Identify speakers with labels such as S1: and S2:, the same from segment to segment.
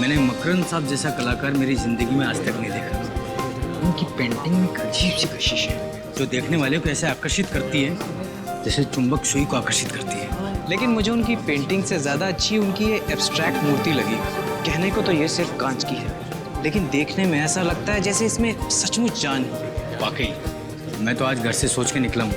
S1: मैंने मकरंद साहब जैसा कलाकार मेरी जिंदगी में आज तक नहीं देखा। उनकी पेंटिंग में एक अजीब सी कशिश है जो देखने वाले को ऐसे आकर्षित करती है जैसे चुंबक सुई को आकर्षित करती है।
S2: लेकिन मुझे उनकी पेंटिंग से ज़्यादा अच्छी उनकी ये एब्स्ट्रैक्ट मूर्ति लगी। कहने को तो ये सिर्फ कांच की है, लेकिन देखने में ऐसा लगता है जैसे इसमें सचमुच जान है।
S1: वाकई मैं तो आज घर से सोच के निकला हूँ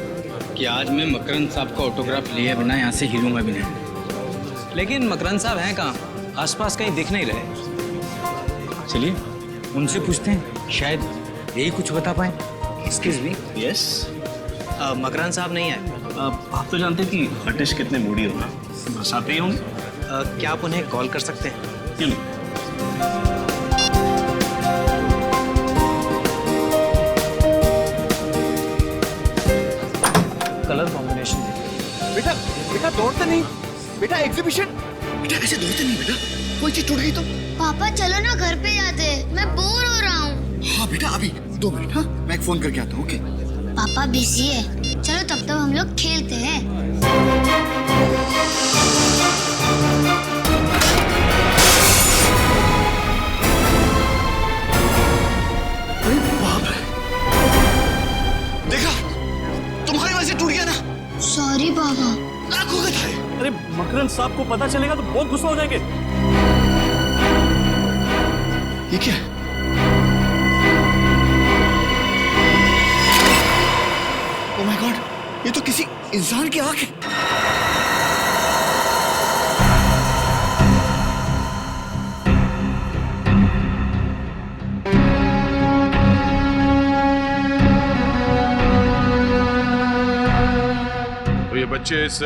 S1: कि आज मैं मकरंद साहब का ऑटोग्राफ लिए बिना यहाँ से हिलूंगा भी नहीं।
S2: लेकिन मकरंद साहब हैं कहाँ? आसपास कहीं दिख नहीं रहे।
S1: चलिए उनसे पूछते हैं, शायद यही कुछ बता पाए।
S2: Excuse me.
S3: यस।
S2: मकरंद साहब नहीं आए।
S3: आप तो जानते हैं कि आर्टिस्ट कितने मूडी हो ना, बस आते ही होंगे।
S2: क्या आप उन्हें कॉल कर सकते हैं?
S3: क्यों नहीं?
S2: कलर कॉम्बिनेशन
S4: बेटा बेटा दौड़ते नहीं बेटा, एग्जीबिशन। बेटा ऐसे दौड़ते नहीं बेटा, कोई चीज टूट गई तो।
S5: पापा चलो ना घर पे जाते हैं, मैं बोर हो रहा हूँ।
S4: हाँ बेटा अभी 2 मिनट। हाँ मैं एक फोन करके आता हूँ। ओके
S5: पापा बिजी है, चलो तब तक हम लोग खेलते हैं।
S4: अरे बाप रे, देखा तुम्हारी वजह से टूट गया ना।
S5: सॉरी पापा।
S4: आंखों का था।
S3: अरे मकरंद साहब को पता चलेगा तो बहुत गुस्सा हो जाएंगे।
S4: ये क्या है? ओह माय गॉड, ये तो किसी इंसान की आंख है।
S6: तो ये बच्चे इस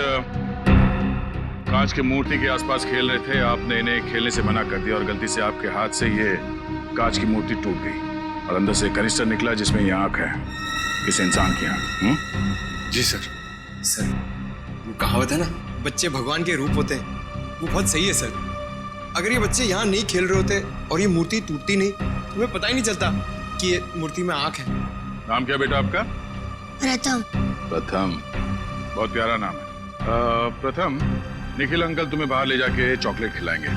S6: कांच की मूर्ति के आसपास खेल रहे थे, आपने इन्हें खेलने से मना कर दिया और गलती से आपके हाथ से ये कांच की मूर्ति टूट गई और अंदर से कनिस्टर निकला जिसमें ये आंख है, किसी इंसान की आंख।
S7: जी सर। सर वो कहावत है ना, बच्चे भगवान के रूप होते हैं, वो बहुत सही है सर। अगर ये बच्चे यहाँ नहीं खेल रहे होते और ये मूर्ति टूटती नहीं तो हमें पता ही नहीं चलता कि ये मूर्ति में आंख है।
S6: नाम क्या बेटा आपका?
S5: प्रथम।
S6: प्रथम, बहुत प्यारा नाम है। प्रथम, निखिल अंकल तुम्हें बाहर ले जाके चॉकलेट खिलाएंगे।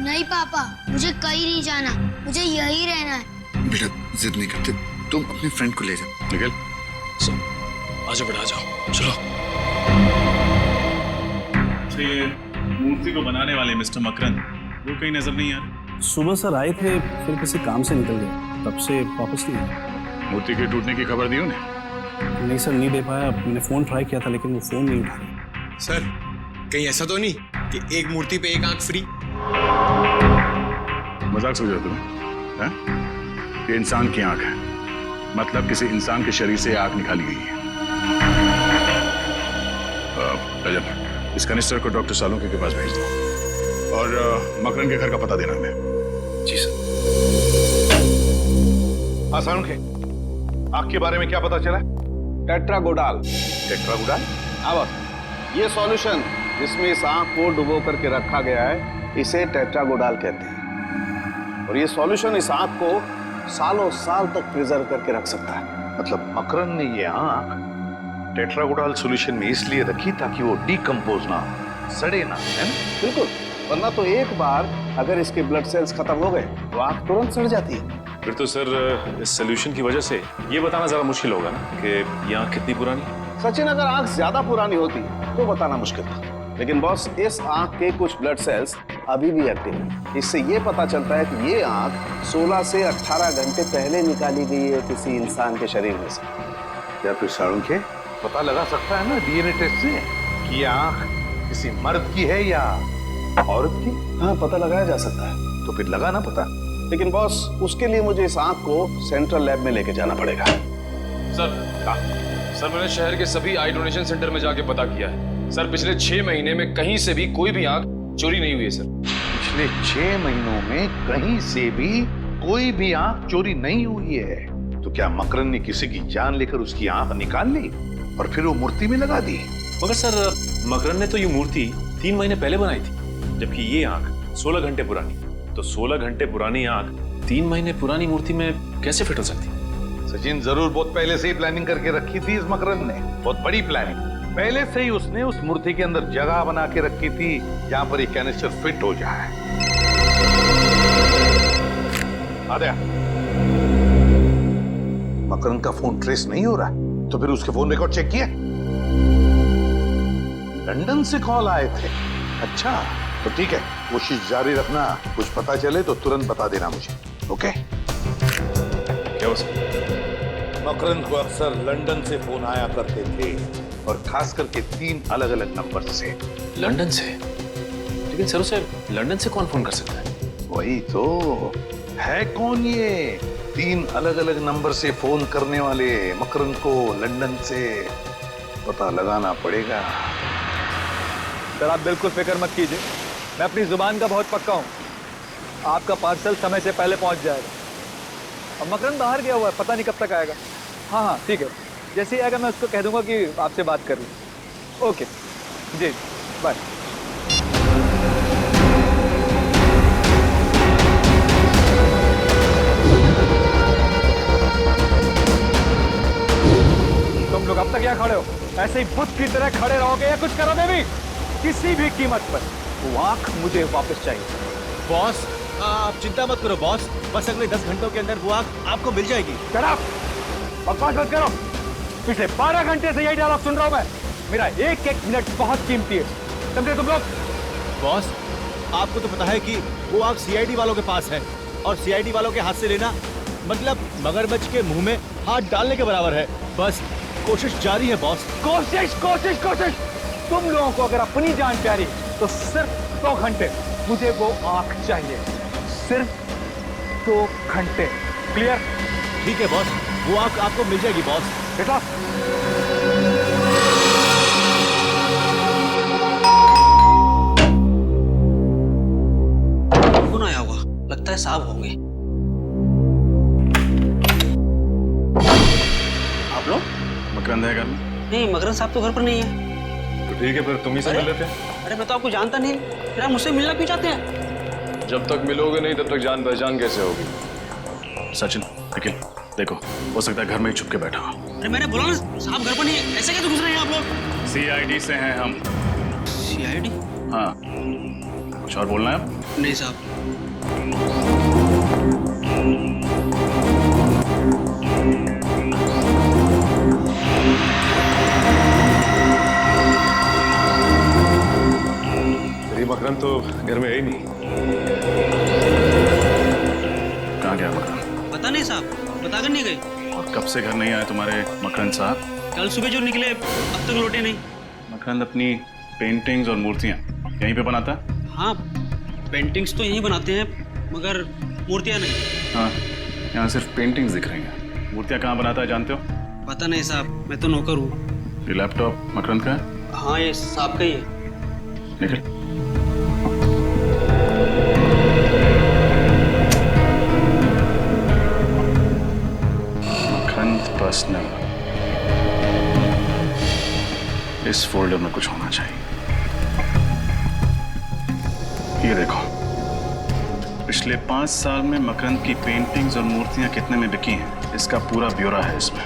S5: नहीं पापा, मुझे कहीं नहीं जाना, मुझे यही रहना है।
S4: बेटा जिद नहीं करते, तुम अपने फ्रेंड को ले जाओ।
S6: निखिल
S3: आजा बेटा आजाओ, चलो।
S8: ये मूर्ति को बनाने वाले मिस्टर मकरंद वो कहीं नजर नहीं आ रहे।
S3: सुबह सर आए थे, फिर किसी काम से निकल गए, तब से वापस नहीं आए।
S6: मूर्ति के टूटने की खबर दी उन्हें?
S3: नहीं सर, नहीं दे पाया। मैंने फोन ट्राई किया था लेकिन वो फोन नहीं उठा रहे।
S7: सर कहीं ऐसा तो नहीं कि एक मूर्ति पे एक आंख फ्री?
S6: मजाक समझ रहे हो तुम्हें? हैं? ये इंसान की आंख है, मतलब किसी इंसान के शरीर से आंख निकाली गई है। रजत, इस कनिस्टर को डॉक्टर सालुंके के पास भेज दो और मकरंद के घर का पता देना हमें।
S4: जी सर।
S9: हाँ सालुंके, आंख के बारे में क्या पता चला? टेट्रागोडाल। टेट्रागोडाल? हाँ बस, ये सॉल्यूशन जिसमें इस आंख को डुबो करके रखा गया है इसे टेट्रागोडाल कहते हैं। और ये सॉल्यूशन इस आंख को सालों साल तक प्रिजर्व करके रख सकता है।
S10: मतलब मकरंद ने ये आंख टेट्रागोडाल सॉल्यूशन में इसलिए रखी ताकि वो डिकम्पोज ना हो, सड़े ना, है ना?
S9: बिल्कुल, वरना तो एक बार अगर इसके ब्लड सेल्स खत्म हो गए तो आंख तुरंत सड़ जाती है।
S8: फिर तो सर इस सोल्यूशन की वजह से ये बताना जरा मुश्किल होगा ना कि ये आंख कितनी पुरानी है।
S9: सचिन, अगर आंख ज्यादा पुरानी होती तो बताना मुश्किल था, लेकिन बॉस इस आंख के कुछ ब्लड सेल्स अभी भी एक्टिव हैं। इससे ये पता चलता है कि ये आंख 16 से 18 घंटे पहले निकाली गई है किसी इंसान के शरीर में से।
S10: या फिर सालुंके पता लगा सकता है ना डीएनए टेस्ट से कि ये आंख किसी मर्द की है या औरत की?
S9: हाँ, पता लगाया जा सकता है।
S10: तो फिर लगा ना पता।
S9: लेकिन बॉस उसके लिए मुझे इस आंख को सेंट्रल लैब में लेके जाना पड़ेगा।
S11: सर मैंने शहर के सभी आई डोनेशन सेंटर में जाके पता किया है सर, पिछले 6 महीने में कहीं से भी कोई भी आंख चोरी नहीं हुई है सर।
S10: पिछले 6 महीनों में कहीं से भी कोई भी आंख चोरी नहीं हुई है? तो क्या मकरंद ने किसी की जान लेकर उसकी आंख निकाल ली और फिर वो मूर्ति में लगा दी?
S8: मगर सर मकरंद ने तो ये मूर्ति 3 महीने पहले बनाई थी, जबकि ये आंख 16 घंटे पुरानी। तो 16 घंटे पुरानी आंख 3 महीने पुरानी मूर्ति में कैसे फिट हो सकती?
S10: सचिन, जरूर बहुत पहले से ही प्लानिंग करके रखी थी इस मकरंद ने, बहुत बड़ी प्लानिंग। पहले से ही उसने उस मूर्ति के अंदर जगह बना के रखी थी जहां पर ये कैनिस्टर फिट हो जाए। आद्या, मकरंद का फोन ट्रेस नहीं हो रहा है, तो फिर उसके फोन रिकॉर्ड चेक किए? लंदन से कॉल आए थे। अच्छा, तो ठीक है, कोशिश जारी रखना। कुछ पता चले तो तुरंत बता देना मुझे। ओके?
S8: क्या हो सर?
S10: मकरंद को अक्सर लंदन से फोन आया करते थे, और खास करके 3 अलग-अलग नंबर से।
S8: लंदन से? लेकिन सर उसे लंदन से कौन फोन कर सकता है?
S10: वही तो है, कौन ये 3 अलग-अलग नंबर से फोन करने वाले मकरंद को लंदन से? पता लगाना पड़ेगा।
S12: सर आप बिल्कुल फिक्र मत कीजिए, मैं अपनी जुबान का बहुत पक्का हूँ। आपका पार्सल समय से पहले पहुँच जाएगा। अब मकरंद बाहर गया हुआ है, पता नहीं कब तक आएगा। हाँ ठीक है, जैसे ही आएगा मैं उसको कह दूंगा कि आपसे बात कर लूँ। ओके जी, बाय। तुम लोग अब तक यहाँ खड़े हो, ऐसे ही बुत की तरह खड़े रहोगे या कुछ करोगे भी? किसी भी कीमत पर वो आंख मुझे वापस चाहिए।
S4: बॉस आप चिंता मत करो बॉस, बस अगले 10 घंटों के अंदर वो आंख आपको मिल जाएगी।
S12: बकवास मत करो, पिछले 12 घंटे से यही डायलॉग सुन रहा हूं मैं। मेरा एक एक मिनट बहुत कीमती है, समझे तुम लोग?
S4: बॉस आपको तो पता है कि वो आंख सीआईडी वालों के पास है, और सीआईडी वालों के हाथ से लेना मतलब मगरमच्छ के मुंह में हाथ डालने के बराबर है। बस कोशिश जारी है बॉस।
S12: कोशिश कोशिश कोशिश। तुम लोगों को अगर अपनी जान प्यारी तो सिर्फ 2 घंटे मुझे वो आंख चाहिए, सिर्फ 2 घंटे। क्लियर?
S4: ठीक है बॉस, वो आंख आपको मिल जाएगी बॉस।
S12: बेटा
S2: कौन आया होगा? लगता है साहब होंगे। आप लोग?
S8: मकरंद है घर में?
S2: नहीं, मकरंद साहब तो घर पर नहीं है।
S8: तो ठीक है, फिर तुम ही से मिल रहे थे।
S2: अरे मैं तो आपको जानता नहीं, फिर आप मुझसे मिलना क्यों चाहते हैं?
S11: जब तक मिलोगे नहीं तब तक जान पहचान कैसे होगी?
S8: सचिन, निखिल, देखो, हो सकता है घर में ही छुप के बैठा हो।
S2: अरे मैंने बोला ना साहब घर पर नहीं है, ऐसे कैसे घुस रहे हैं आप लोग?
S8: सीआईडी से हैं हम।
S2: सीआईडी?
S8: हाँ, कुछ और बोलना है आप?
S2: नहीं साहब।
S8: मकरंद तो घर में है ही नहीं। कहाँ गया मकरंद?
S2: पता नहीं साहब, बताकर नहीं गए।
S8: और कब से घर नहीं आए तुम्हारे मकरंद साहब?
S2: कल सुबह जो निकले अब तक लौटे नहीं।
S8: मकरंद अपनी पेंटिंग्स और मूर्तियाँ यहीं पे बनाता है?
S2: हाँ, पेंटिंग्स तो यहीं बनाते हैं, मगर मूर्तियाँ नहीं।
S8: हाँ, यहाँ सिर्फ पेंटिंग्स दिख रही हैं। मूर्तियाँ कहाँ बनाता है जानते हो?
S2: पता नहीं साहब, मैं तो नौकर हूँ।
S8: ये लैपटॉप मकरंद का है?
S2: हाँ, ये साहब का ही है।
S8: निखिल, पर्सनल, इस फोल्डर में कुछ होना चाहिए। ये देखो, पिछले 5 साल में मकरंद की पेंटिंग्स और मूर्तियां कितने में बिकी हैं, इसका पूरा ब्यौरा है इसमें।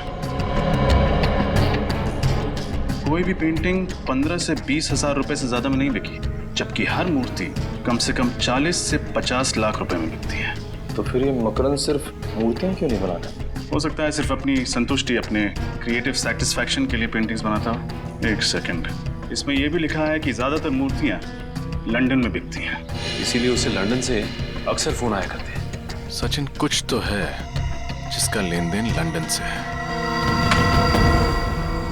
S8: कोई भी पेंटिंग 15 से 20 हजार रुपए से ज्यादा में नहीं बिकी, जबकि हर मूर्ति कम से कम 40 से 50 लाख रुपए में बिकती है।
S11: तो फिर ये मकरंद सिर्फ मूर्तियां क्यों नहीं बनाता?
S8: हो सकता है सिर्फ अपनी संतुष्टि, अपने क्रिएटिव सेटिस्फैक्शन के लिए पेंटिंग्स बनाता हो। एक सेकंड, इसमें यह भी लिखा है कि ज्यादातर मूर्तियां लंदन में बिकती हैं,
S11: इसीलिए उसे लंदन से अक्सर फोन आया करते हैं।
S6: सचिन, कुछ तो है जिसका लेन देन लंदन से है।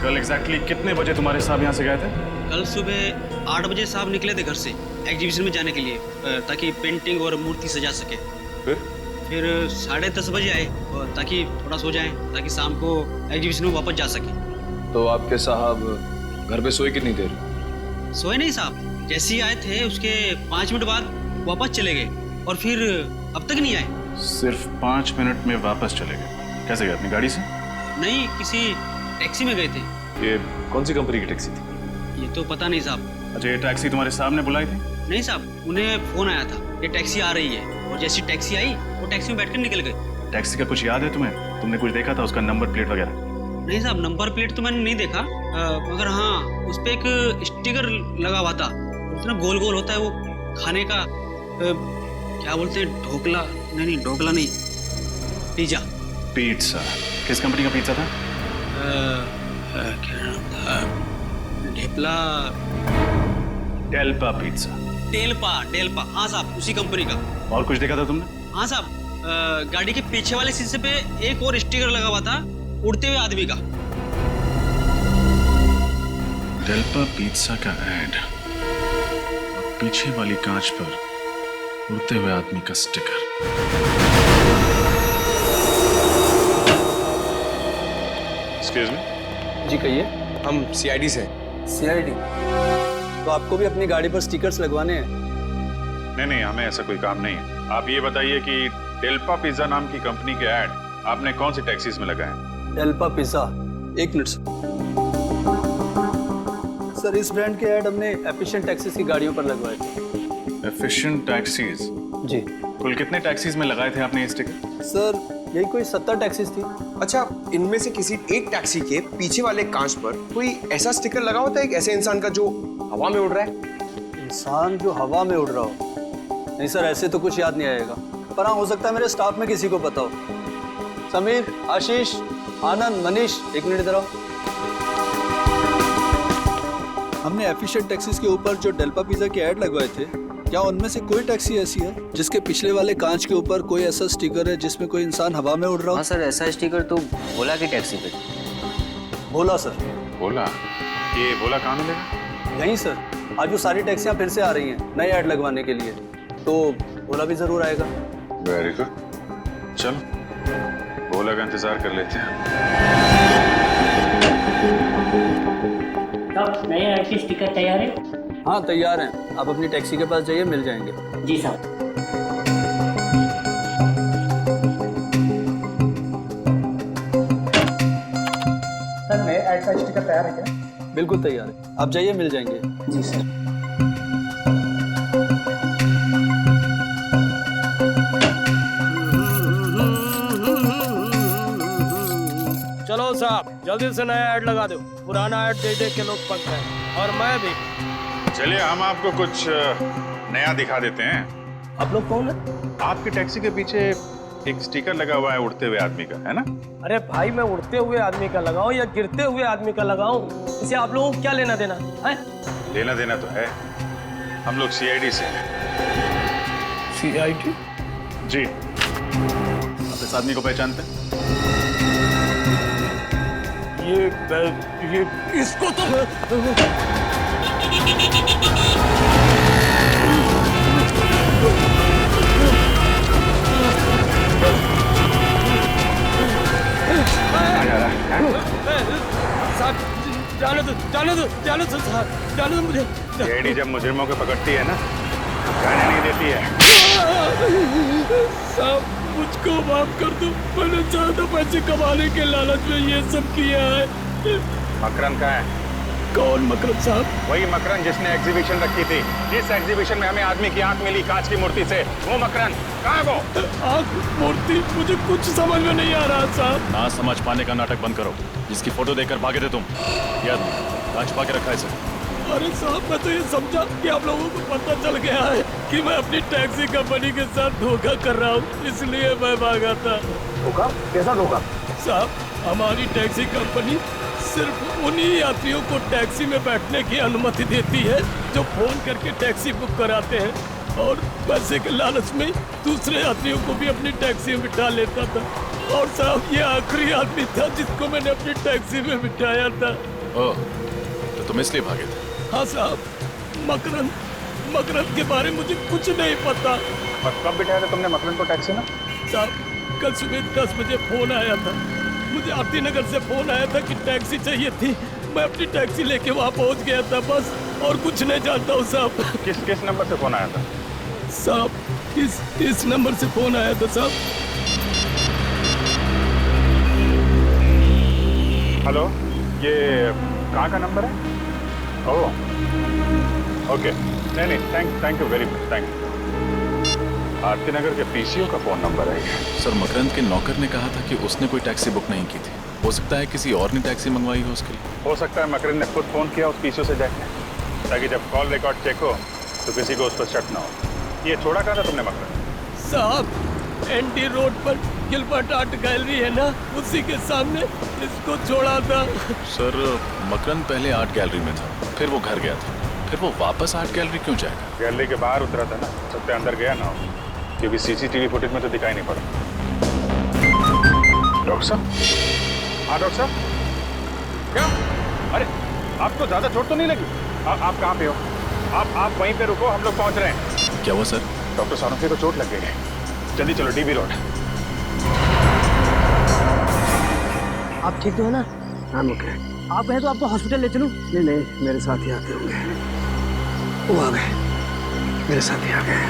S8: कल एग्जैक्टली कितने बजे तुम्हारे साहब यहाँ से गए थे?
S2: कल सुबह 8 बजे साहब निकले थे घर से एग्जीबिशन में जाने के लिए, ताकि पेंटिंग और मूर्ति सजा सके। फिर 10:30 बजे आए, और ताकि थोड़ा सो जाएं, ताकि शाम को एग्जीबिशन में वापस जा सके।
S11: तो आपके साहब घर पे सोए कितनी देर?
S2: सोए नहीं साहब, जैसे ही आए थे उसके 5 मिनट बाद वापस चले गए, और फिर अब तक नहीं आए।
S8: सिर्फ 5 मिनट में वापस चले गए? कैसे गए, अपनी गाड़ी से?
S2: नहीं, किसी टैक्सी में गए थे।
S11: ये कौन सी कंपनी की टैक्सी थी?
S2: ये तो पता नहीं साहब।
S8: अच्छा, ये टैक्सी तुम्हारे साहब ने बुलाई थी?
S2: नहीं साहब, उन्हें फोन आया था, ये टैक्सी आ रही है, और जैसी टैक्सी आई वो टैक्सी में बैठकर निकल गए।
S8: टैक्सी का कुछ याद है तुम्हें? तुमने कुछ देखा था, उसका नंबर प्लेट वगैरह?
S2: नहीं साहब, नंबर प्लेट तो मैंने नहीं देखा, मगर हाँ उस पे एक स्टिकर लगा हुआ था, इतना गोल गोल होता है वो खाने का, क्या बोलते हैं, ढोकला? नहीं, ढोकला नहीं, पिज्जा।
S8: पिज्जा किस कंपनी का पिज्जा था?
S2: क्या नाम था? ढेपला।
S8: डेल्पा पिज्जा।
S2: डेल्पा हाँ साहब, उसी कंपनी का।
S8: और कुछ देखा था तुमने?
S2: हाँ साहब, गाड़ी के पीछे वाले शीशे पे एक और स्टिकर लगा हुआ था उड़ते हुए आदमी का।
S8: डेल्पा पिज्जा का ऐड, पीछे वाली कांच पर उड़ते हुए आदमी का स्टिकर।
S6: Excuse me.
S3: जी कहिए।
S7: हम सीआईडी से।
S3: सीआईडी? तो आपको भी अपनी गाड़ी पर स्टिकर्स लगवाने हैं?
S6: नहीं, हमें ऐसा कोई काम नहीं है। आप ये बताइए कि डेल्पा पिज्जा नाम की कंपनी के ऐड आपने कौन सी टैक्सीज में लगाए?
S3: Delpa pizza? एक मिनट सर, इस ब्रांड के ऐड हमने एफिशिएंट टैक्सीज की गाड़ियों पर लगवाए थे।
S8: Efficient taxis?
S3: जी।
S8: कुल कितने टैक्सीज में लगाए थे आपने ये स्टिकर?
S3: सर यही कोई 70 टैक्सीज थी।
S7: अच्छा, इनमें से किसी एक टैक्सी के पीछे वाले कांच पर कोई ऐसा स्टिकर लगा होता है एक ऐसे इंसान का जो हवा में उड़ रहा है?
S3: इंसान जो हवा में उड़ रहा हो? नहीं सर, ऐसे तो कुछ याद नहीं आएगा, पर हाँ हो सकता है मेरे स्टाफ में किसी को पता हो। समीर, आशीष, आनंद, मनीष, एक मिनट इधर आओ। हमने एफिशिएंट टैक्सीज के ऊपर जो डेल्पा पिज्जा के ऐड लगवाए थे, क्या उनमें से कोई टैक्सी ऐसी है जिसके पिछले वाले कांच के ऊपर कोई ऐसा स्टिकर है जिसमें कोई इंसान हवा में उड़ रहा हो?
S13: हाँ सर, ऐसा स्टिकर तो भोला की टैक्सी पे।
S3: भोला सर?
S6: भोला? ये भोला कहाँ मिलेगा?
S3: यहीं सर, आज वो सारी टैक्सियां फिर से आ रही हैं नए ऐड लगवाने के लिए, तो भोला भी जरूर आएगा।
S6: वेरी गुड, चलो भोला का इंतजार कर लेते हैं।
S13: नए ऐड के स्टिकर तैयार है?
S3: हाँ तैयार हैं, आप अपनी टैक्सी के पास जाइए, मिल जाएंगे।
S13: जी साहब।
S12: सर नए ऐड का स्टिकर तैयार है क्या?
S3: बिल्कुल तैयार है, आप जाइए, मिल जाएंगे।
S13: जी सर।
S12: चलो साहब, जल्दी से नया ऐड लगा दो, पुराना ऐड देख देख के लोग पक गए, और मैं भी।
S6: चलिए हम आपको कुछ नया दिखा देते हैं।
S12: आप लोग कौन है?
S6: आपकी टैक्सी के पीछे एक स्टिकर लगा हुआ है उड़ते हुए आदमी का, है ना?
S12: अरे भाई, मैं उड़ते हुए आदमी का लगाऊं या गिरते हुए आदमी का लगाऊं, इसे आप लोगों को क्या लेना देना है?
S6: लेना देना तो है, हम लोग सीआईडी से हैं।
S12: सीआईडी?
S6: जी। आप इस आदमी को पहचानते हैं?
S12: ये इसको तो साहब, जाने दो साहब, जाने दो मुझे।
S6: सीआईडी जब मुजरिमों को पकड़ती है ना, जाने नहीं देती है।
S12: साहब मुझको माफ कर दो, मैंने ज्यादा पैसे कमाने के लालच में ये सब किया है।
S6: मकरन कहाँ है?
S12: कौन मकरन साहब?
S6: वही मकरन जिसने एग्जीबिशन रखी थी, जिस एग्जीबिशन में हमें आदमी की आंख मिली कांच की मूर्ति से, वो मकरन कहाँ है? वो
S12: आंख मूर्ति? मुझे कुछ समझ में नहीं आ रहा साहब।
S8: ना समझ पाने का नाटक बंद करो। जिसकी फोटो देखकर भागे थे तुम, याद कांच पा के रखा है सर।
S12: अरे साहब, मैं तो ये समझा कि आप लोगों को पता चल गया है कि मैं अपनी टैक्सी कंपनी के साथ धोखा कर रहा हूँ, इसलिए मैं भागा था।
S3: धोखा? कैसा धोखा?
S12: साहब, हमारी टैक्सी कंपनी सिर्फ उन्हीं यात्रियों को टैक्सी में बैठने की अनुमति देती है जो फोन करके टैक्सी बुक कराते हैं, और पैसे के लालच में दूसरे यात्रियों को भी अपनी टैक्सी में बिठा लेता था। और साहब, ये आखिरी आदमी था जिसको मैंने अपनी टैक्सी में बिठाया था।
S8: ओह, तो तुम इसलिए भागे थे?
S12: हाँ साहब, मकरन के बारे में मुझे कुछ नहीं पता।
S6: कब बिठाया था तुमने मकरन को टैक्सी में?
S12: साहब, कल सुबह 10 बजे फोन आया था, मुझे आरती नगर से फोन आया था कि टैक्सी चाहिए थी। मैं अपनी टैक्सी लेके वहाँ पहुँच गया था, बस, और कुछ नहीं जानता हूँ साहब।
S6: किस नंबर से फोन आया था?
S12: साहब, इस नंबर से फोन आया था साहब।
S6: हेलो, ये कहाँ का नंबर है? ओह, ओके, नहीं, thank you very much, thank you. Aarti Nagar के पीसीओ का फोन नंबर है।
S8: सर, मकरंद के नौकर ने कहा था कि उसने कोई टैक्सी बुक नहीं की थी। हो सकता है किसी और ने टैक्सी मंगवाई हो उसके लिए।
S6: हो सकता है मकरंद ने खुद फोन किया उस पीसीओ से जाके, ताकि जब कॉल रिकॉर्ड चेक हो तो किसी को उस पर शक ना हो। ये छोड़ा कहाँ था तुमने मकरंद?
S12: साहब,
S14: एनडी रोड पर गिलबर्ट आर्ट गैलरी है ना, उसी के सामने इसको छोड़ा था।
S8: सर मकरंद पहले आर्ट गैलरी में था, फिर वो घर गया था, फिर वो वापस आर्ट गैलरी क्यों जाएगा?
S6: गैलरी के बाहर उतरा था ना, सबसे अंदर गया ना हो, क्योंकि सीसीटीवी फुटेज में तो दिखाई नहीं पड़ा। डॉक्टर साहब, हाँ डॉक्टर साहब, क्या? अरे आपको ज्यादा चोट तो नहीं लगी? आप कहाँ पे हो? आप वहीं पे रुको, हम लोग पहुंच रहे हैं।
S8: क्या हुआ सर?
S6: डॉक्टर सानोफी को चोट लग गई है, जल्दी चलो डीबी रोड।
S15: आप ठीक तो है ना? I'm okay। आप कहें तो आपको हॉस्पिटल ले चलूं? नहीं नहीं, मेरे साथ ही आते होंगे। वो आ गए, मेरे साथ ही आ गए।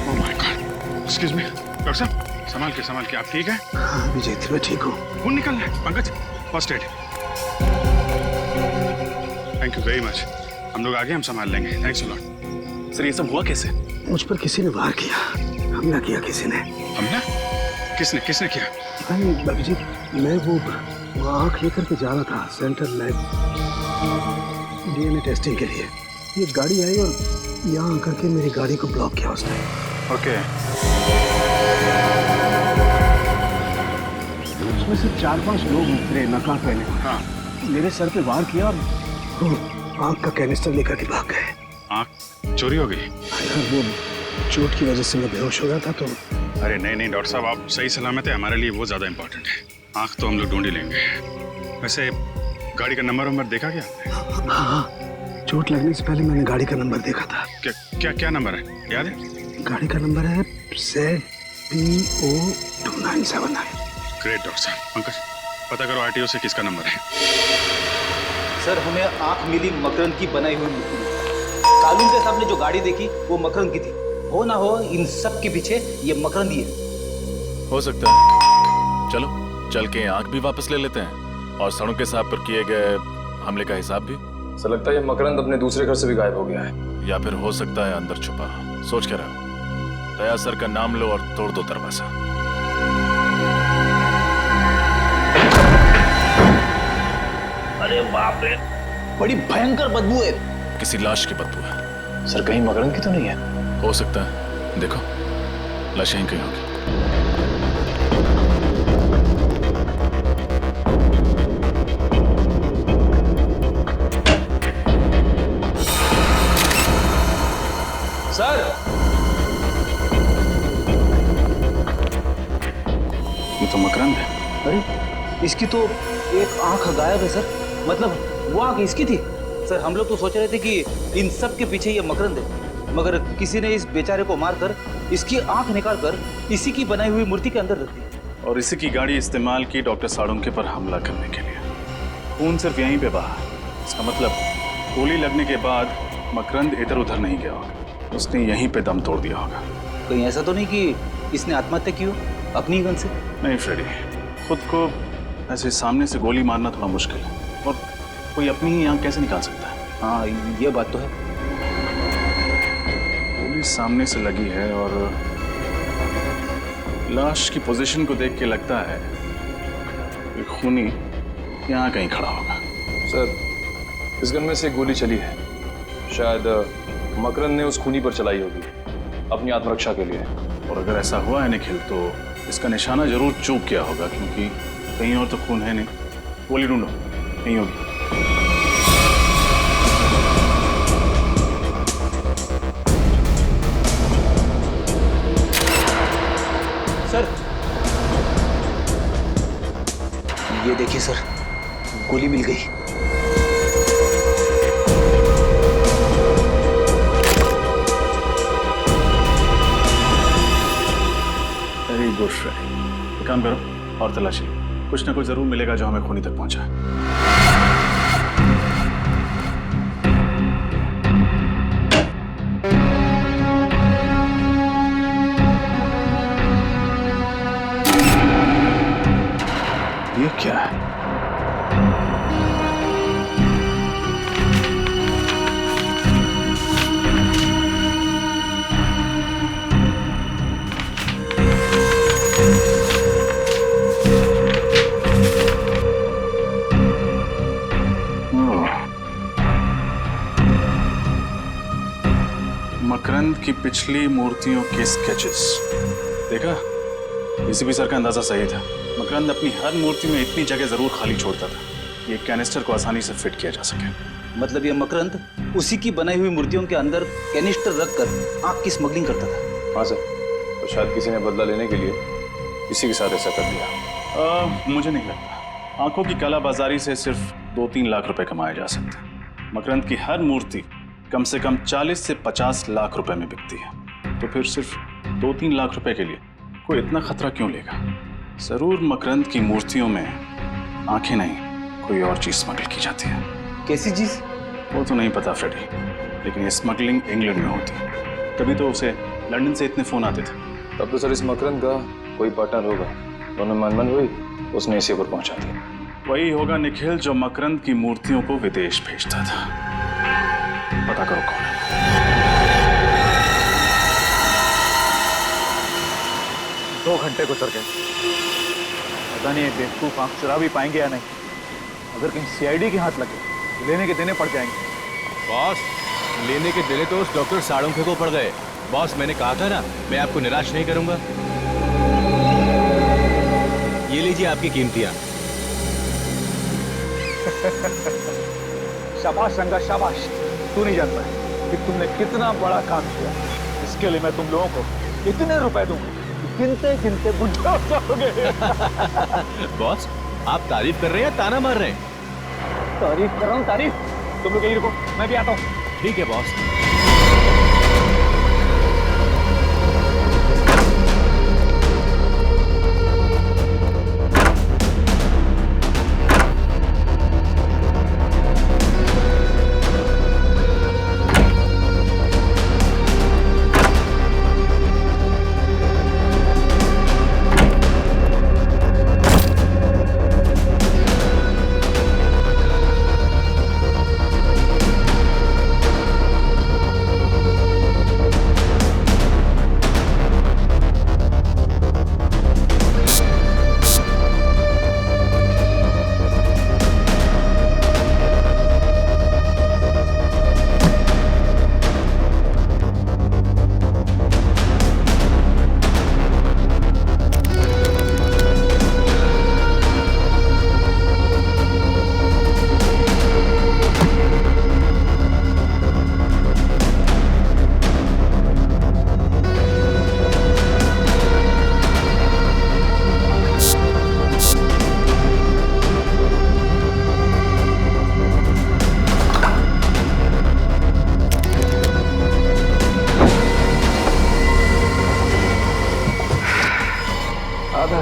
S6: Oh my God, excuse me doctor साहब, संभाल के, आप ठीक है?
S15: हाँ विजय थी, मैं ठीक हूँ।
S6: खून निकल रहा है। Pankaj, first aid. Thank you very much, हम लोग आगे हम संभाल लेंगे। Thanks a lot.
S8: सर ये सब हुआ कैसे?
S15: मुझ पर किसी ने वार किया, हमला किया किसी ने।
S6: हमला? किसने किया?
S15: नहीं अभिजीत, मैं वो आँख लेकर के जा रहा था सेंट्रल लैब डीएनए टेस्टिंग के लिए। ये गाड़ी आई और यहाँ आकर के मेरी गाड़ी को ब्लॉक किया उसने।
S6: ओके।
S15: उसमें से 4-5 लोग उतरे नकाब पहने।
S6: हाँ।
S15: मेरे सर पे वार किया और आँख का कैनिस्टर लेकर के भाग गए।
S6: आँख चोरी हो गई?
S15: वो चोट की वजह से मैं बेहोश हो गया था तो।
S6: अरे नहीं डॉक्टर साहब, आप सही सलामत है, हमारे लिए वो ज्यादा इम्पोर्टेंट है। आँख तो हम लोग ढूंढ ही लेंगे। वैसे गाड़ी का नंबर देखा क्या आपने?
S15: हाँ, चोट लगने से पहले मैंने गाड़ी का नंबर देखा था।
S6: क्या नंबर है, याद है?
S15: गाड़ी का नंबर है ZPO 2979।
S6: ग्रेट डॉक्टर साहब। पंकज, पता करो आरटीओ से किसका नंबर है।
S16: सर हमें आंख मिली मकरंद की बनाई हुई मूर्ति। कालून के सामने जो गाड़ी देखी वो मकरंद की थी। हो ना हो इन सब के पीछे ये मकरंद ही है।
S8: हो सकता है। चलो चल के आंख भी वापस ले लेते हैं और सड़क के साहब पर किए गए हमले का हिसाब भी।
S11: सर लगता है ये मकरंद अपने दूसरे घर से भी गायब हो गया है।
S8: या फिर हो सकता है अंदर छुपा। सोच के रहो। दया सर का नाम लो और तोड़ दो दरवाजा।
S16: अरे बाप रे, बड़ी भयंकर बदबू है।
S8: किसी लाश की बदबू है।
S11: सर कहीं मकरंद की तो नहीं है?
S8: हो सकता है, देखो लाश यहीं कहीं होगी।
S16: सर
S6: ये तो मकरंद है।
S16: अरे इसकी तो एक आंख गायब है सर, मतलब वो आंख इसकी थी। सर हम लोग तो सोच रहे थे कि इन सब के पीछे ये मकरंद है, मगर किसी ने इस बेचारे को मारकर इसकी आंख निकालकर इसी की बनाई हुई मूर्ति के अंदर रख दी।
S8: और इसी की गाड़ी इस्तेमाल की डॉक्टर साड़ुंके पर हमला करने के लिए। खून सिर्फ यहीं पे बहा। इसका मतलब गोली लगने के बाद मकरंद इधर उधर नहीं गया होगा, उसने यहीं पे दम तोड़ दिया होगा।
S16: कहीं ऐसा तो नहीं कि इसने आत्महत्या की हो अपनी गन से?
S8: नहीं फ्रेडी, खुद को ऐसे सामने से गोली मारना थोड़ा मुश्किल है और कोई अपनी ही आंख कैसे निकाल सकता है?
S16: हाँ ये बात तो है।
S8: गोली सामने से लगी है और लाश की पोजीशन को देख के लगता है कि खूनी यहाँ कहीं खड़ा होगा।
S11: सर इस गन में से एक गोली चली है, शायद मकरंद ने उस खूनी पर चलाई होगी अपनी आत्मरक्षा के लिए।
S8: और अगर ऐसा हुआ है निखिल तो इसका निशाना जरूर चूक गया होगा, क्योंकि कहीं और तो खून है नहीं। गोली ढूंढो, नहीं होगी।
S16: सर ये देखिए सर, गोली मिल गई।
S8: वेरी गुड फ्रेंड, काम करो और तलाशी, कुछ ना कुछ जरूर मिलेगा जो हमें खूनी तक पहुंचा। ये क्या है? मकरंद की पिछली मूर्तियों के स्केचेस देखा? एसीपी सर का अंदाजा सही था। मकरंद अपनी हर मूर्ति में इतनी जगह जरूर खाली छोड़ता था कि एक कैनिस्टर को आसानी से फिट किया जा सके।
S16: मतलब ये मकरंद उसी की बनाई हुई मूर्तियों के अंदर कैनिस्टर रखकर आग की स्मगलिंग करता था।
S11: हाँ सर, और शायद किसी ने बदला लेने के लिए इसी के साथ ऐसा कर दिया।
S8: मुझे नहीं लगता। आंखों की कालाबाजारी से सिर्फ 2-3 लाख रुपए कमाए जा सकते हैं। मकरंद की हर मूर्ति कम से कम 40 से 50 लाख रुपए में बिकती है, तो फिर सिर्फ 2-3 लाख रुपए के लिए कोई इतना खतरा क्यों लेगा? जरूर मकरंद की मूर्तियों में आंखें नहीं, कोई और चीज स्मगल की जाती है।
S16: कैसी चीज?
S8: वो तो नहीं पता फ्रेडी, लेकिन ये स्मगलिंग इंग्लैंड में होती है। तभी तो उसे लंदन से इतने फोन आते थे।
S11: तब तो सर इस मकरंद का कोई पार्टनर होगा, दोनों मन हुई, उसने इसी पर पहुंचा दिया।
S8: वही होगा निखिल जो मकरंद की मूर्तियों को विदेश भेजता था। पता करो कौन है।
S12: 2 घंटे गुजर गए, पता नहीं बेवकूफ आंख चुरा भी पाएंगे या नहीं। अगर कहीं सीआईडी के हाथ लगे तो लेने के देने पड़ जाएंगे।
S4: बॉस, लेने के देने तो उस डॉक्टर साड़ोंखे को पड़ गए। बॉस, मैंने कहा था ना, मैं आपको निराश नहीं करूंगा। ये लीजिए आपकी कीमतियां।
S12: शाबाश रंगा शाबाश। तू नहीं जानता है कि तुमने कितना बड़ा काम किया। इसके लिए मैं तुम लोगों को इतने रुपए दूंगा, गिनते गिनते बुढ़े हो जाओगे।
S4: बॉस, आप तारीफ कर रहे हैं या ताना मार रहे हैं?
S12: तारीफ कर रहा हूँ, तारीफ। तुम लोग यहीं रुको, मैं भी आता हूँ।
S4: ठीक है बॉस।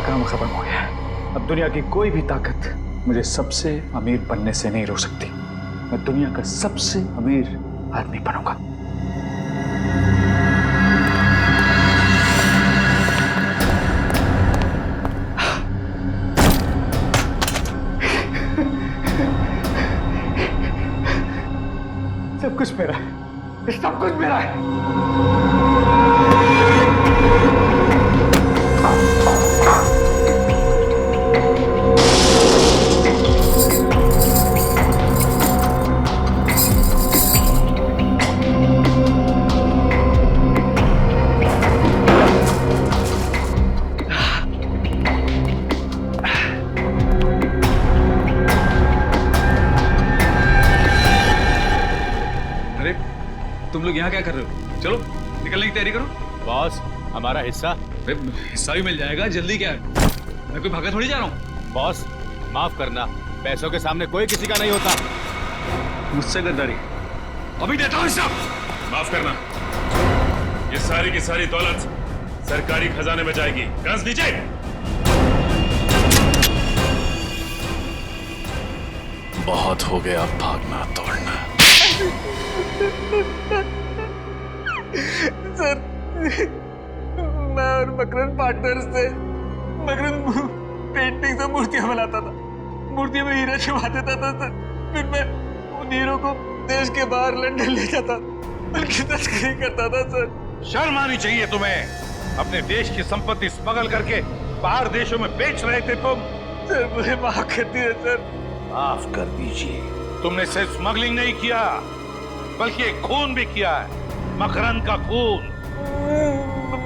S12: काम खत्म हो गया। अब दुनिया की कोई भी ताकत मुझे सबसे अमीर बनने से नहीं रोक सकती। मैं दुनिया का सबसे अमीर आदमी बनूंगा। सब कुछ मेरा है, सब कुछ मेरा है।
S1: तुम लोग यहाँ क्या कर रहे हो? चलो निकलने की तैयारी करो।
S4: बॉस, हमारा हिस्सा?
S1: हिस्सा भी मिल जाएगा, जल्दी क्या है? मैं कोई भागा थोड़ी जा रहा हूँ।
S4: बॉस, माफ करना, पैसों के सामने कोई किसी का नहीं होता।
S1: मुझसे गद्दारी अभी देता हूँ हिस्सा।
S6: माफ करना, ये सारी की सारी दौलत सरकारी खजाने में जाएगी। कर्ज दीजिए।
S8: बहुत हो गया भागना दौड़ना।
S12: सर, मैं और मकरंद पार्टनर्स थे। मकरंद पेंटिंग से मूर्तियां बनाता था, मूर्तियों में हीरा छुपा देता था सर। फिर मैं उन हीरो को देश के बाहर लंदन ले जाता, उनकी तस्करी करता था सर।
S10: शर्म आनी चाहिए तुम्हें। अपने देश की संपत्ति स्मगल करके बाहर देशों में बेच रहे थे तुम।
S12: सर मुझे माफ कर दीजिए सर।
S10: माफ कर दीजिए। तुमने सिर्फ स्मगलिंग नहीं किया, बल्कि एक खून भी किया है। मकरंद का खून।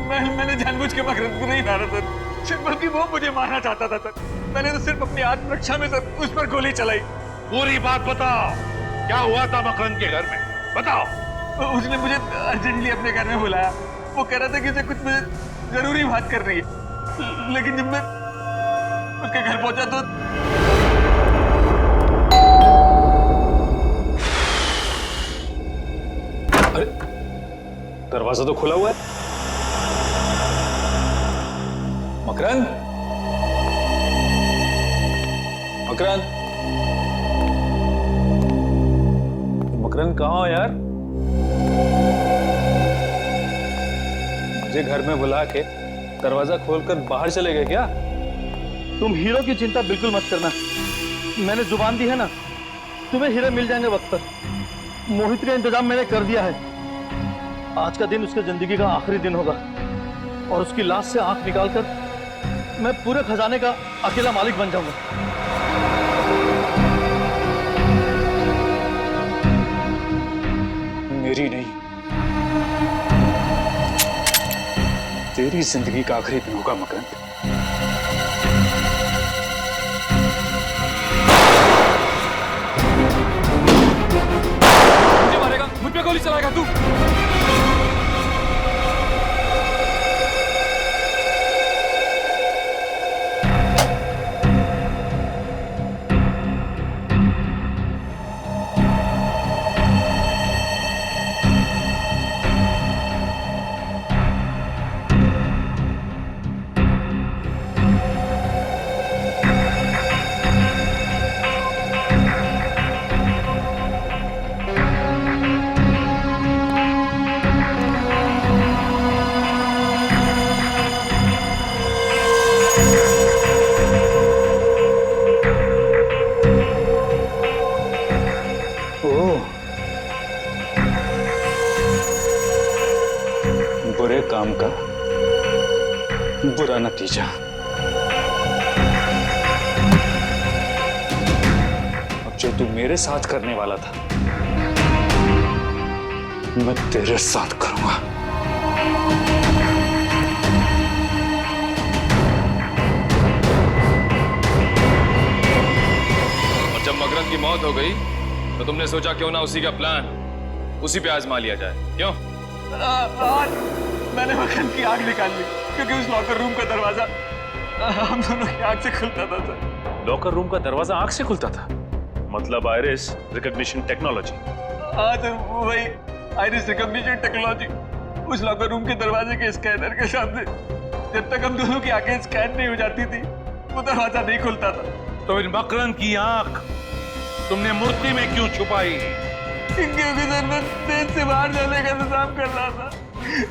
S12: मैंने जानबूझ के मकरंद को नहीं मारा सर, सिर्फ बल्कि वो मुझे मारना चाहता था सर। मैंने तो सिर्फ अपनी आत्मरक्षा में सर उस पर गोली चलाई।
S10: पूरी बात बताओ, क्या हुआ था मकरंद के घर में, बताओ।
S12: उसने मुझे अर्जेंटली अपने घर में बुलाया। वो कह रहा था कि उसे कुछ मुझे जरूरी बात करनी है, लेकिन जब मैं उसके घर पहुंचा तो
S8: अरे दरवाजा तो खुला हुआ है। मकरंद, मकरंद, मकरंद कहाँ हो यार? मुझे घर में बुला के दरवाजा खोलकर बाहर चले गए क्या?
S16: तुम हीरो की चिंता बिल्कुल मत करना, मैंने जुबान दी है ना, तुम्हें हीरे मिल जाएंगे वक्त पर। मोहित का इंतजाम मैंने कर दिया है। आज का दिन उसके जिंदगी का आखिरी दिन होगा और उसकी लाश से आंख निकालकर मैं पूरे खजाने का अकेला मालिक बन जाऊंगा।
S8: मेरी नहीं, तेरी जिंदगी का आखिरी दिन होगा मकरंद।
S14: मुझे मारेगा, मुझ पे गोली चलाएगा तू?
S8: बुरे काम का बुरा नतीजा। अब जो तू मेरे साथ करने वाला था, मैं तेरे साथ करूंगा।
S11: और जब मकरंद की मौत हो गई तो तुमने सोचा क्यों ना उसी का प्लान उसी पे आजमा लिया जाए, क्यों?
S12: मैंने मकरंद की आग निकाल ली क्योंकि उस लॉकर रूम का दरवाजा हम दोनों की आग से खुलता था सर।
S8: लॉकर रूम का दरवाजा आग से खुलता था? मतलब आइरिस रिकॉग्निशन टेक्नोलॉजी?
S12: हाँ सर, वही आइरिस रिकॉग्निशन टेक्नोलॉजी। उस लॉकर रूम के दरवाजे के स्कैनर के सामने जब तक हम दोनों की आंखें स्कैन नहीं हो जाती थी, वो दरवाजा नहीं खुलता था।
S10: तो इन मकरंद की आंख तुमने मूर्ति में क्यों छुपाई?
S12: क्योंकि सर मैं देश से बाहर जाने का इंतजाम कर रहा था,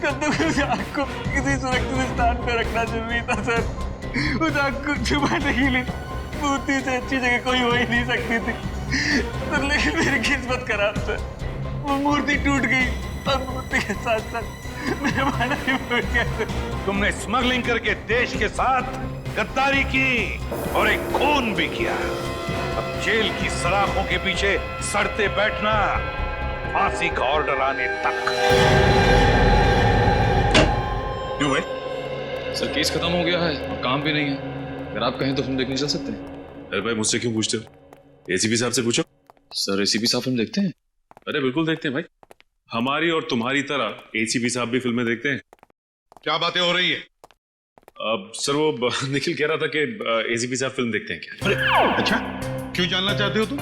S12: तब तक उस आग को किसी सुरक्षित स्थान पर रखना जरूरी था सर। उस आग को छुपाने के लिए मूर्ति से अच्छी जगह कोई हो ही नहीं सकती थी सर, लेकिन मेरी किस्मत खराब सर, वो मूर्ति टूट गई और मूर्ति के साथ साथ मेरा माना भी टूट गया सर।
S10: तुमने स्मगलिंग करके देश के साथ गद्दारी की और एक खून भी किया। अब जेल की सलाखों के पीछे सड़ते बैठना, फांसी का ऑर्डर आने तक।
S11: क्यों भाई? सर केस खत्म हो गया है और काम भी नहीं है। अगर आप कहें तो फिल्म देखने चल सकते हैं।
S6: अरे भाई मुझसे क्यों पूछते हो? एसीपी साहब से पूछो।
S11: सर एसीपी साहब फिल्म देखते हैं?
S6: अरे बिल्कुल देखते हैं भाई, हमारी और तुम्हारी तरह एसीपी साहब भी फिल्में देखते हैं।
S10: क्या बातें हो रही है?
S6: अब सर वो निखिल कह रहा था कि एसीपी साहब फिल्म देखते हैं क्या?
S10: अच्छा, क्यों जानना चाहते हो तुम?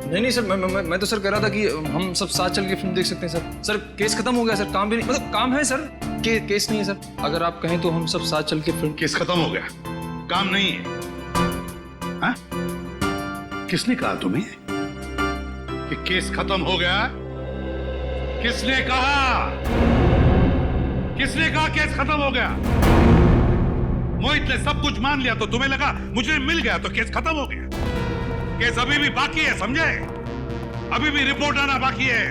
S11: नहीं सर, मैं तो सर कह रहा था कि हम सब साथ चल के फिल्म देख सकते हैं सर। सर केस खत्म हो गया सर, काम भी नहीं, मतलब काम है सर, केस नहीं है सर। अगर आप कहें तो हम सब साथ चल के फिल्म।
S10: केस खत्म हो गया, काम नहीं है? हाँ? किसने कहा तुम्हें कि केस खत्म हो गया? किसने कहा? किसने कहा केस खत्म हो गया? मोहित ने सब कुछ मान लिया तो तुम्हें लगा मुझे मिल गया तो केस खत्म हो गया? केस अभी भी बाकी है, समझे? अभी भी रिपोर्ट आना बाकी है।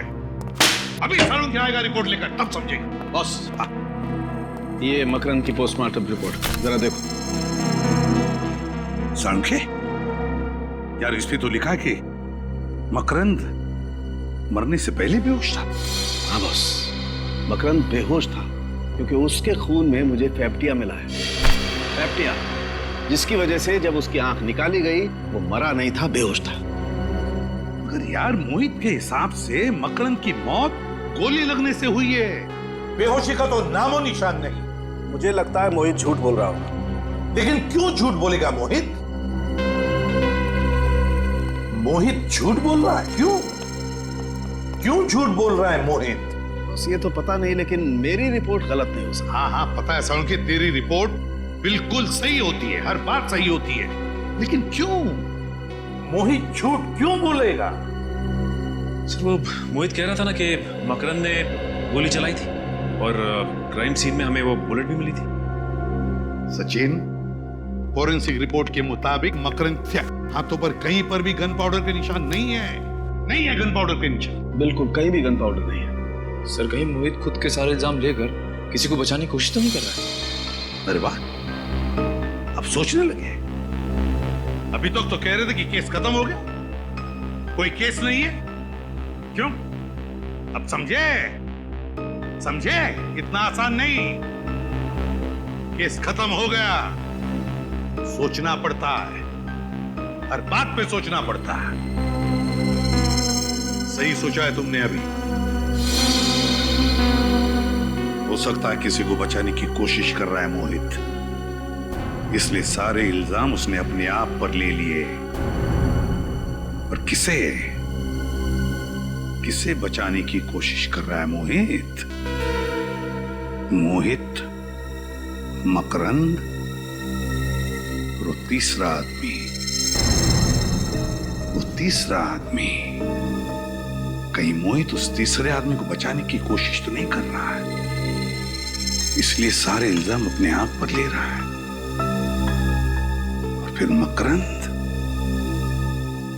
S10: अभी सारुंखे आएगा रिपोर्ट लेकर, तब समझेंगे।
S9: बॉस, ये मकरंद की पोस्टमार्टम रिपोर्ट जरा देखो।
S10: सारुंखे? यार इस पे तो लिखा है कि मकरंद मरने से पहले बेहोश था।
S9: हाँ बॉस, मकरंद बेहोश था क्योंकि उसके खून में मुझे फैप्टिया मिला है। फैप्टिया, जिसकी वजह से जब उसकी आंख निकाली गई वो मरा नहीं था, बेहोश था।
S10: मगर यार मोहित के हिसाब से मकरंद की मौत गोली लगने से हुई है।
S9: बेहोशी का तो नामो निशान नहीं। मुझे लगता है मोहित झूठ बोल रहा होगा।
S10: लेकिन क्यों झूठ बोलेगा मोहित? मोहित झूठ बोल रहा है, क्यों झूठ बोल रहा है मोहित?
S9: बस ये तो पता नहीं, लेकिन मेरी रिपोर्ट गलत नहीं हो सकती।
S10: हाँ पता है सर कि तेरी रिपोर्ट बिल्कुल सही होती है, हर बात सही होती है, लेकिन क्यों मोहित झूठ क्यों बोलेगा?
S8: सर वो मोहित कह रहा था ना कि मकरंद ने गोली चलाई थी और क्राइम सीन में हमें वो बुलेट भी मिली थी।
S10: सचिन, फोरेंसिक रिपोर्ट के मुताबिक मकरंद के हाथों पर कहीं पर भी गन पाउडर के निशान नहीं है गन पाउडर के निशान।
S9: बिल्कुल कहीं भी गन पाउडर नहीं है।
S11: सर कहीं मोहित खुद के सारे इल्जाम लेकर किसी को बचाने की कोशिश तो नहीं कर रहा है?
S10: अरे वाह, अब सोचने लगे। अभी तक तो कह रहे थे कि केस खत्म हो गया, कोई केस नहीं है। क्यों? अब समझे इतना आसान नहीं। केस खत्म हो गया, सोचना पड़ता है, हर बात पे सोचना पड़ता है। सही सोचा है तुमने। अभी हो सकता है किसी को बचाने की कोशिश कर रहा है मोहित, इसलिए सारे इल्जाम उसने अपने आप पर ले लिए। और किसे बचाने की कोशिश कर रहा है मोहित? मकरंद और वो तीसरा आदमी। कहीं मोहित उस तीसरे आदमी को बचाने की कोशिश तो नहीं कर रहा है, इसलिए सारे इल्जाम अपने आप पर ले रहा है। और फिर मकरंद,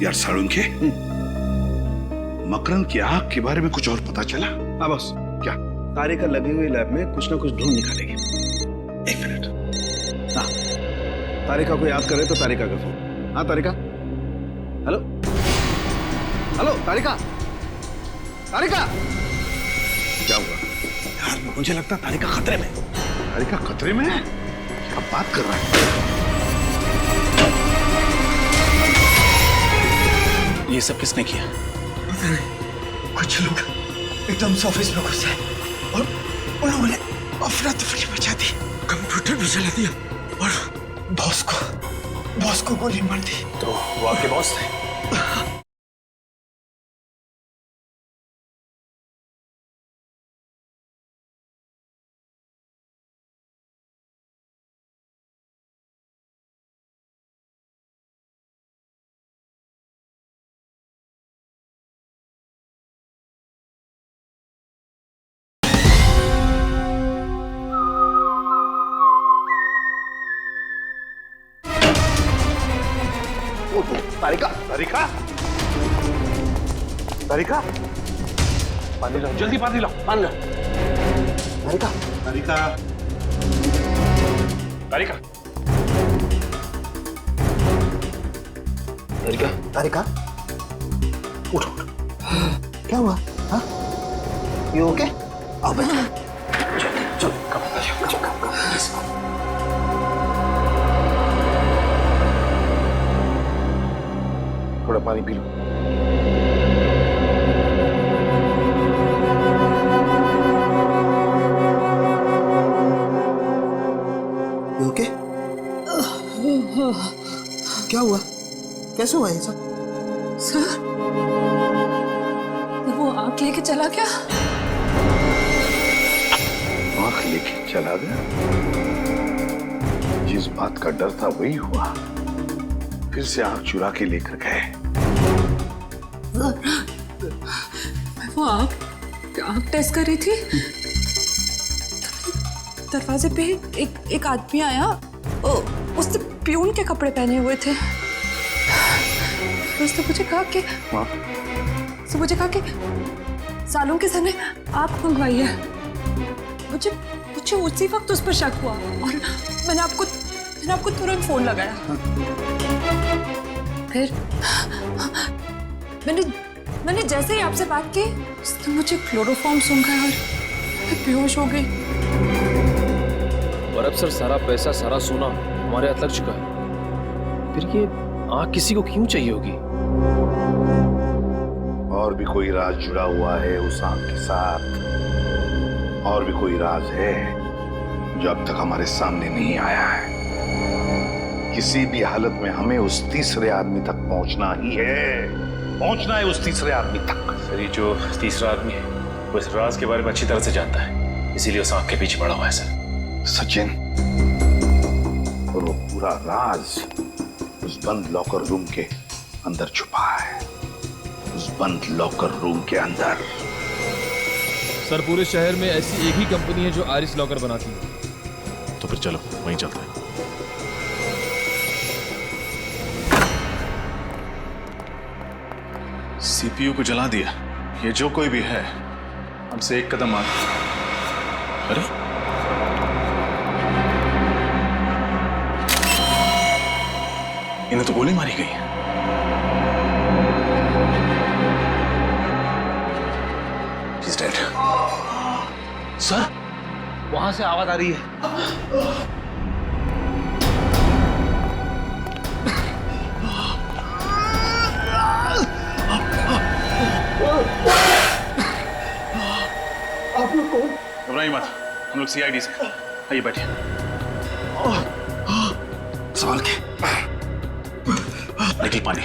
S10: यार साळुंखे, मकरंद की आंख के बारे में कुछ और पता चला?
S9: हाँ बस।
S10: क्या?
S9: तारिका लगी हुई लैब में कुछ ना कुछ ढूंढ निकालेगी। एक मिनट। हाँ, तारिका को याद करे तो तारिका का फोन। हाँ तारिका, हेलो तारिका।
S10: क्या हुआ?
S9: यार मुझे लगता है तारिका खतरे में।
S10: तारिका खतरे में है? क्या बात कर रहा है?
S8: ये सब किसने किया?
S15: पता नहीं, कुछ लोग एकदम से ऑफिस में घुसे और उन लोगों ने अफरा तफरी मचा दी, कंप्यूटर भी जला दिया और बॉस को गोली मार दी।
S8: तो वो आपके बॉस थे?
S10: तारिका, पानी लाओ, जल्दी पानी लाओ।
S15: तारिका, उठो। क्या हुआ? हाँ? You okay? आओ बैठो। चलो,
S10: थोड़ा पानी पी लो।
S15: ओके? क्या हुआ? कैसे हुआ ये सब?
S17: सर, वो आंख लेके चला क्या?
S10: आंख लेके चला गया? जिस बात का डर था वही हुआ। फिर से आंख चुरा के लेकर गए।
S17: वो आंख टेस्ट कर रही थी, दरवाजे पे एक आदमी आया। उसने प्यून के कपड़े पहने हुए थे। उसने मुझे कहा कि सालों के सर ने आंख मंगवाई है। मुझे उसी वक्त उस पर शक हुआ और मैंने आपको तुरंत फोन लगाया। फिर मैंने जैसे ही आपसे बात की, उसने मुझे क्लोरोफॉर्म सूंघा और मैं बेहोश हो गई।
S14: और अब सर सारा पैसा सारा सोना हमारे हाथ लग चुका है, फिर ये आँख किसी को क्यों चाहिए होगी?
S9: और भी कोई राज जुड़ा हुआ है उस आंख के साथ, और भी कोई राज है जो अब तक हमारे सामने नहीं आया है। किसी भी हालत में हमें उस तीसरे आदमी तक पहुंचना ही है, पहुंचना है उस तीसरे आदमी तक।
S8: सर ये जो तीसरा आदमी है वो इस राज के बारे में अच्छी तरह से जानता है, इसीलिए उस आंख के पीछे पड़ा हुआ है सर।
S9: सचिन, और वो पूरा राज उस बंद लॉकर रूम के अंदर छुपा है, उस बंद लॉकर रूम के अंदर।
S14: सर पूरे शहर में ऐसी एक ही कंपनी है जो आइरिस लॉकर बनाती है।
S8: तो फिर चलो वहीं चलते हैं। सीपीयू को जला दिया, ये जो कोई भी है हमसे एक कदम आगे। अरे इन्हें तो गोली मारी गई है। He's dead.
S16: सर वहां से आवाज आ रही है।
S15: आप लोग कौन?
S8: घबराइए मत, हम लोग सीआईडी से। आइए बैठिए।
S15: संभाल के।
S8: निकल पानी।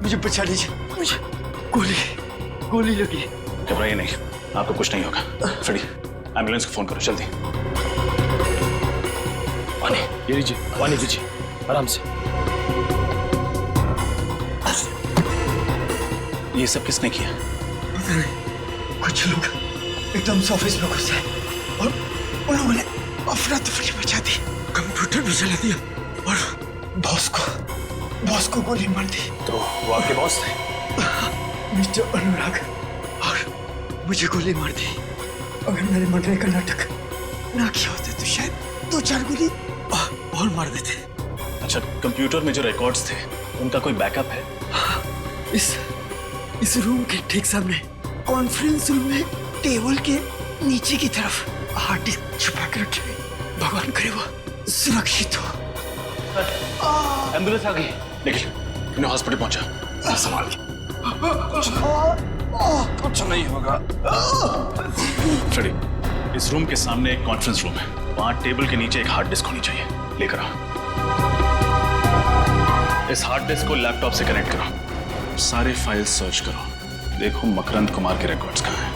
S15: मुझे बचा लीजिए, मुझे गोली लगी।
S8: घबराइए नहीं, आपको कुछ नहीं होगा। फ्रेडी, एम्बुलेंस को फोन करो जल्दी।
S14: पानी ये लीजिए, पानी लीजिए आराम से।
S8: ये सब किसने किया?
S15: पता नहीं, कुछ लोग एकदम से ऑफिस में घुसे और उन लोगों ने अफरा तफरी मचा दी, कंप्यूटर भी जला दिया और बॉस को गोली मार दी।
S8: तो वो आपके बॉस थे?
S15: मिस्टर अनुराग, और मुझे गोली मार दी। अगर मैंने मरने का नाटक ना किया होता तो शायद 2-4 गोली और मार देते।
S8: अच्छा, कंप्यूटर में जो रिकॉर्ड्स थे उनका कोई बैकअप है?
S15: इस रूम के ठीक सामने कॉन्फ्रेंस रूम में टेबल के नीचे की तरफ हार्ड डिस्क छुपा के रखे। भगवान करे वो सुरक्षित हो।
S16: एम्बुलेंस आ गई।
S8: निखिल, इन्हें हॉस्पिटल पहुंचा। संभाल के।
S15: कुछ नहीं होगा।
S8: फ्रेडी, इस रूम के सामने एक कॉन्फ्रेंस रूम है, वहां टेबल के नीचे एक हार्ड डिस्क होनी चाहिए। लेकर आओ। इस हार्ड डिस्क को लैपटॉप से कनेक्ट करो, सारे फाइल्स सर्च करो, देखो मकरंद कुमार के रिकॉर्ड्स कहाँ हैं।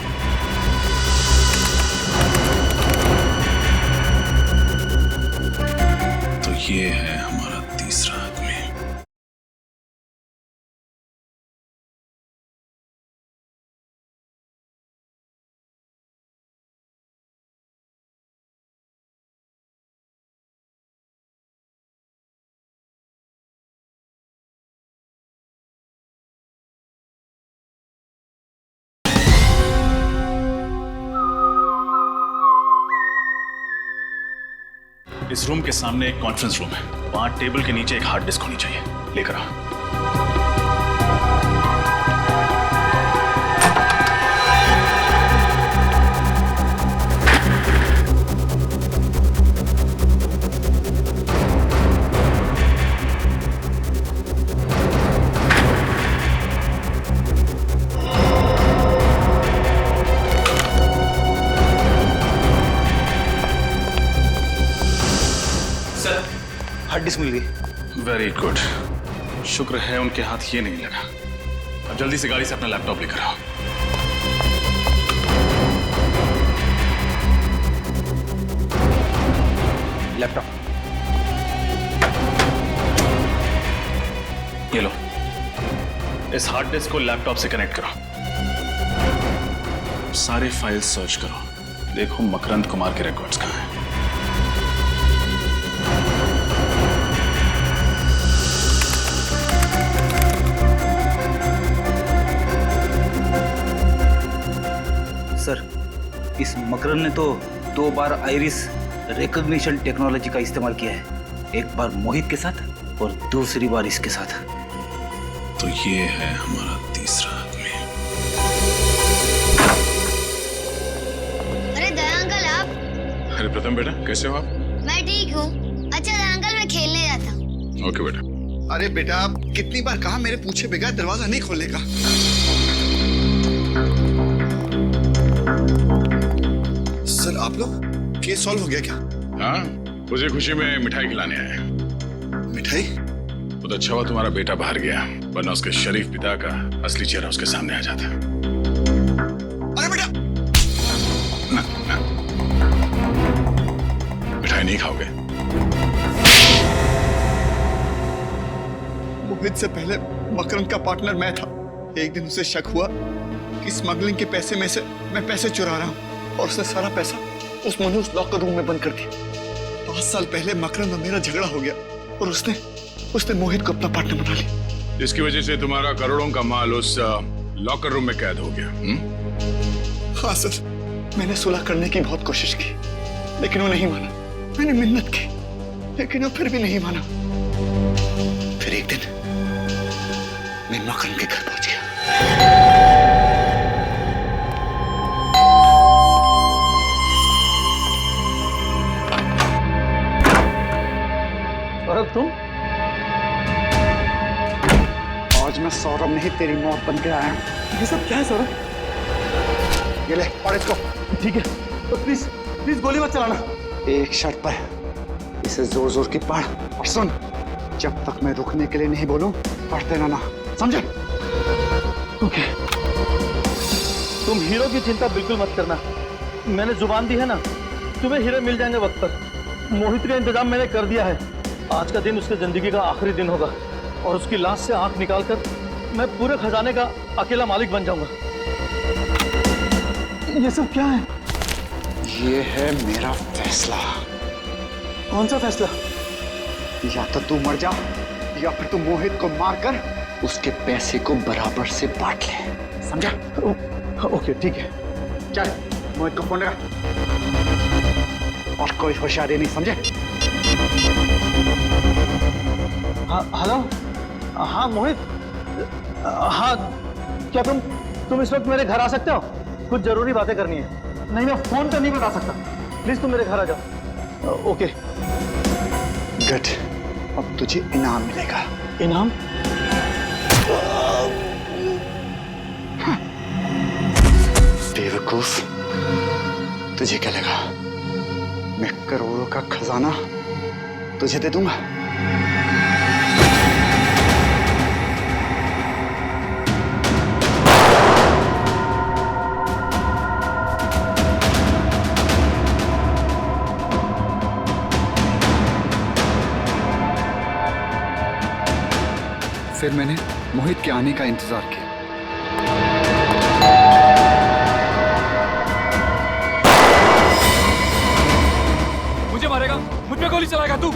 S8: तो ये है हमारा तीसरा आदमी। इस रूम के सामने एक कॉन्फ्रेंस रूम है, वहां टेबल के नीचे एक हार्ड डिस्क होनी चाहिए। लेकर आओ।
S16: हार्ड डिस्क मिल गई।
S8: वेरी गुड, शुक्र है उनके हाथ ये नहीं लगा। अब जल्दी से गाड़ी से अपना लैपटॉप लेकर आओ।
S16: लैपटॉप
S8: ये लो, इस हार्ड डिस्क को लैपटॉप से कनेक्ट करो, सारे फाइल्स सर्च करो, देखो मकरंद कुमार के रिकॉर्ड्स कहाँ हैं।
S16: सर, इस मकरंद ने तो 2 बार आइरिस रिकॉग्निशन टेक्नोलॉजी का इस्तेमाल किया है, एक बार मोहित के साथ और दूसरी बार इसके साथ।
S8: तो ये है हमारा तीसरा आदमी।
S6: अरे प्रथम बेटा, कैसे हो आप?
S5: मैं ठीक हूँ। अच्छा अंकल, मैं खेलने जाता हूँ।
S6: ओके बेटा।
S15: अरे बेटा, कितनी बार कहा मेरे पूछे बगैर दरवाजा नहीं खोलने का। सर आप लोग, केस सॉल्व हो गया क्या?
S6: हाँ, उसी खुशी में मिठाई खिलाने आए।
S15: मिठाई?
S6: बहुत अच्छा हुआ तुम्हारा बेटा बाहर गया, वरना उसके शरीफ पिता का असली चेहरा उसके सामने आ जाता।
S15: अरे बेटा,
S6: ना, ना। मिठाई नहीं खाओगे?
S15: मोहित से पहले मकरंद का पार्टनर मैं था। एक दिन उसे शक हुआ कि स्मगलिंग के पैसे में से मैं पैसे चुरा रहा हूँ, और उसने सारा पैसा उस लॉकर रूम में बंद कर दिया। 5 साल पहले मकरंद और मेरा झगड़ा हो गया, और उसने मोहित को अपना पार्टनर बना लिया।
S6: इसकी वजह से तुम्हारा करोड़ों का माल उस लॉकर रूम में कैद हो गया।
S15: हाँ सर, मैंने सुलह करने की बहुत कोशिश की, लेकिन वो नहीं माना। मैंने मिन्नत की, लेकिन वो फिर भी नहीं माना। फिर एक दिन मैं मकरंद के घर पहुंच गया।
S12: सौरभ, तुम?
S15: आज मैं सौरभ नहीं, तेरी मौत बन के आया हूं।
S12: ये सब क्या है सौरभ?
S15: ये ले, और इसको।
S12: ठीक है, तो प्लीज गोली मत चलाना।
S15: एक शर्त पर, इसे जोर जोर की पढ़, और सुन, जब तक मैं रुकने के लिए नहीं बोलूं, पढ़ते रहना, समझे?
S12: ओके। तुम हीरो की चिंता बिल्कुल मत करना। मैंने जुबान दी है ना, तुम्हें हीरो मिल जाएंगे वक्त पर। मोहित का इंतजाम मैंने कर दिया है। आज का दिन उसकी जिंदगी का आखिरी दिन होगा, और उसकी लाश से आंख निकालकर मैं पूरे खजाने का अकेला मालिक बन जाऊंगा। ये सब क्या है?
S15: ये है मेरा फैसला।
S12: कौन सा फैसला?
S15: या तो तू मर जा, या फिर तू मोहित को मारकर उसके पैसे को बराबर से बांट ले, समझा?
S12: ओके, ठीक है।
S15: चल, मोहित को फोन लगा, और कोई होशियारी नहीं, समझे?
S12: हाँ, हेलो। हाँ मोहित। हाँ, क्या तुम इस वक्त मेरे घर आ सकते हो? कुछ जरूरी बातें करनी है। नहीं, मैं फोन पे नहीं बता सकता। प्लीज तुम मेरे घर आ जाओ। ओके।
S15: गुड, अब तुझे इनाम मिलेगा।
S12: इनाम?
S15: बेवकूफ, तुझे क्या लगा मैं करोड़ों का खजाना तुझे दे दूंगा? फिर मैंने मोहित के आने का इंतजार किया।
S14: मुझे मारेगा? मुझ पे गोली चलाएगा तू?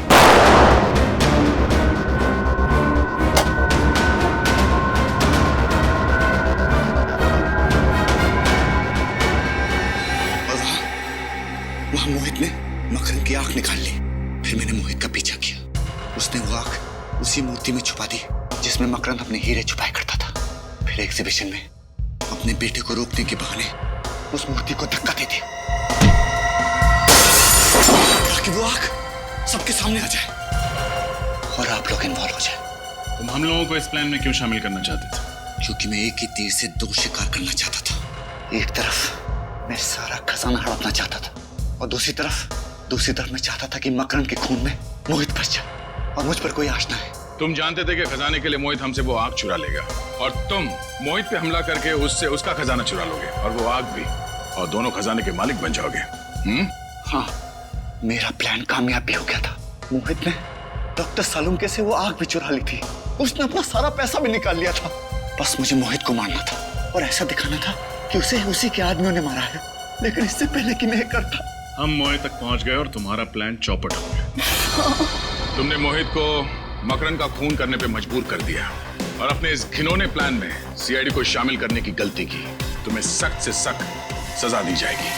S15: वहां मोहित ने मकरंद की आंख निकाल ली। फिर मैंने मोहित का पीछा किया। उसने वो आंख उसी मूर्ति में छुपा दी जिसमें मकरंद अपने हीरे छुपाया करता था। फिर एग्जीबिशन में अपने बेटे को रोकने के बहाने उस मूर्ति को धक्का दे दिया ताकि वो आंख सबके सामने आ जाए और आप लोग इन्वॉल्व हो जाए।
S6: तुम हम लोगों को इस प्लान में क्यों शामिल करना चाहते थे?
S15: क्योंकि मैं एक ही तीर से 2 शिकार करना चाहता था। एक तरफ मैं सारा खजाना हड़पना चाहता था, और दूसरी तरफ मैं चाहता था कि मकरंद के खून में मोहित फंस जाए और मुझ पर कोई आश ना है।
S6: तुम जानते थे कि खजाने के लिए मोहित हमसे वो आग चुरा लेगा, और तुम मोहित पे हमला करके उससे उसका खजाना चुरा लोगे, और वो आग भी, और दोनों खजाने के मालिक बन जाओगे।
S15: हाँ, मेरा प्लान कामयाब भी हो गया था। मोहित ने डॉक्टर सालुम के से वो आग भी चुरा ली थी। उसने अपना सारा पैसा भी निकाल लिया था। बस मुझे मोहित को मारना था और ऐसा दिखाना था कि उसे उसी के आदमियों ने मारा है। लेकिन इससे पहले कि मैं करता,
S6: हम मोहित तक पहुंच गए और तुम्हारा प्लान चौपट हो गया। तुमने मोहित को मकरंद का खून करने पे मजबूर कर दिया, और अपने इस घिनौने प्लान में सीआईडी को शामिल करने की गलती की। तुम्हें सख्त से सख्त सजा दी जाएगी।